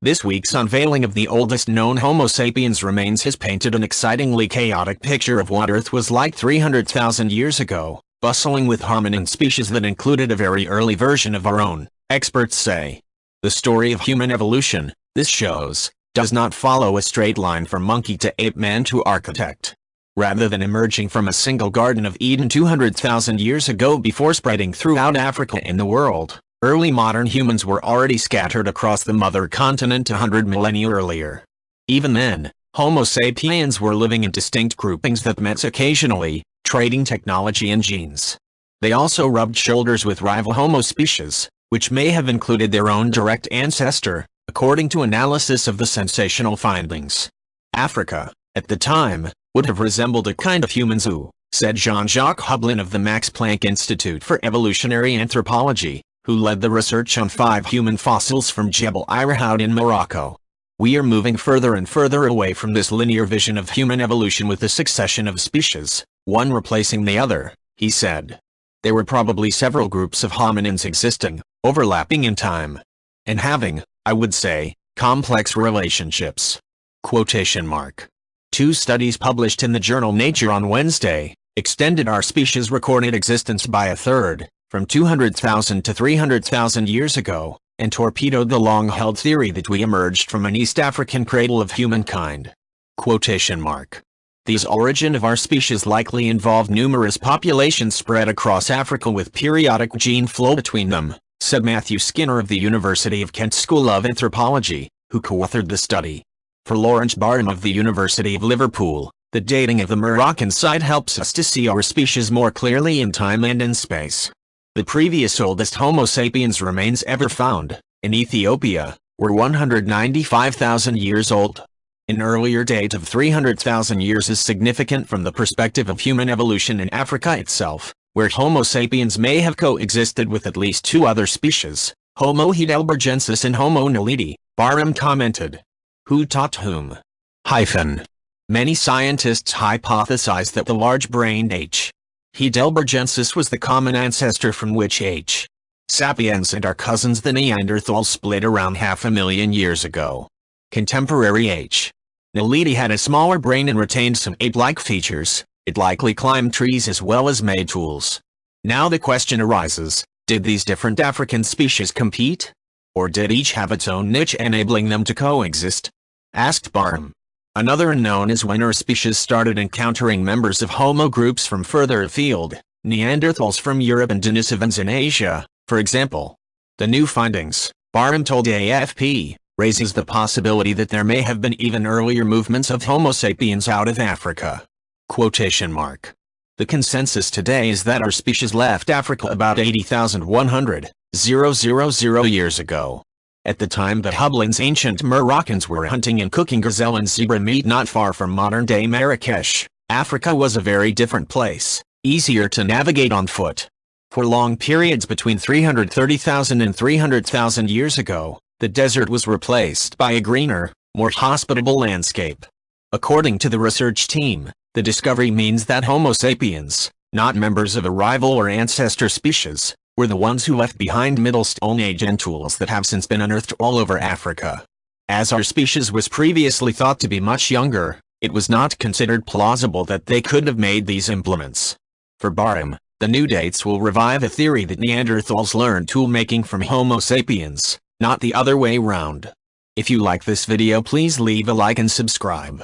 This week's unveiling of the oldest known Homo sapiens remains has painted an excitingly chaotic picture of what Earth was like 300,000 years ago, bustling with hominin species that included a very early version of our own, experts say. The story of human evolution, this shows, does not follow a straight line from monkey to ape-man to architect. Rather than emerging from a single Garden of Eden 200,000 years ago before spreading throughout Africa and the world, early modern humans were already scattered across the mother continent 100 millennia earlier. Even then, Homo sapiens were living in distinct groupings that met occasionally, trading technology and genes. They also rubbed shoulders with rival Homo species, which may have included their own direct ancestor, according to analysis of the sensational findings. Africa, at the time, would have resembled a kind of human zoo, said Jean-Jacques Hublin of the Max Planck Institute for Evolutionary Anthropology, who led the research on 5 human fossils from Jebel Irhoud in Morocco. We are moving further and further away from this linear vision of human evolution with the succession of species, one replacing the other, he said. There were probably several groups of hominins existing, overlapping in time, and having, I would say, complex relationships. Quotation mark. 2 studies published in the journal Nature on Wednesday extended our species' recorded existence by a third, from 200,000 to 300,000 years ago, and torpedoed the long-held theory that we emerged from an East African cradle of humankind. Quotation mark. These origin of our species likely involved numerous populations spread across Africa with periodic gene flow between them, said Matthew Skinner of the University of Kent School of Anthropology, who co-authored the study. For Laurence Barham of the University of Liverpool, the dating of the Moroccan site helps us to see our species more clearly in time and in space. The previous oldest Homo sapiens remains ever found, in Ethiopia, were 195,000 years old. An earlier date of 300,000 years is significant from the perspective of human evolution in Africa itself, where Homo sapiens may have coexisted with at least 2 other species, Homo heidelbergensis and Homo naledi, Barham commented. Who taught whom? Many scientists hypothesize that the large-brained H. heidelbergensis was the common ancestor from which H. sapiens and our cousins the Neanderthals split around 500,000 years ago. Contemporary H. naledi had a smaller brain and retained some ape-like features. It likely climbed trees as well as made tools. Now the question arises, did these different African species compete? Or did each have its own niche enabling them to coexist? Asked Barham. Another unknown is when our species started encountering members of Homo groups from further afield, Neanderthals from Europe and Denisovans in Asia, for example. The new findings, Barham told AFP, raises the possibility that there may have been even earlier movements of Homo sapiens out of Africa. Quotation mark. The consensus today is that our species left Africa about 80,100 years ago. At the time that Hublin's ancient Moroccans were hunting and cooking gazelle and zebra meat not far from modern-day Marrakesh, Africa was a very different place, easier to navigate on foot. For long periods between 330,000 and 300,000 years ago, the desert was replaced by a greener, more hospitable landscape. According to the research team, the discovery means that Homo sapiens, not members of a rival or ancestor species, were the ones who left behind Middle Stone Age and tools that have since been unearthed all over Africa. As our species was previously thought to be much younger, it was not considered plausible that they could have made these implements. For Barham, the new dates will revive a theory that Neanderthals learned tool-making from Homo sapiens, not the other way round. If you like this video, please leave a like and subscribe.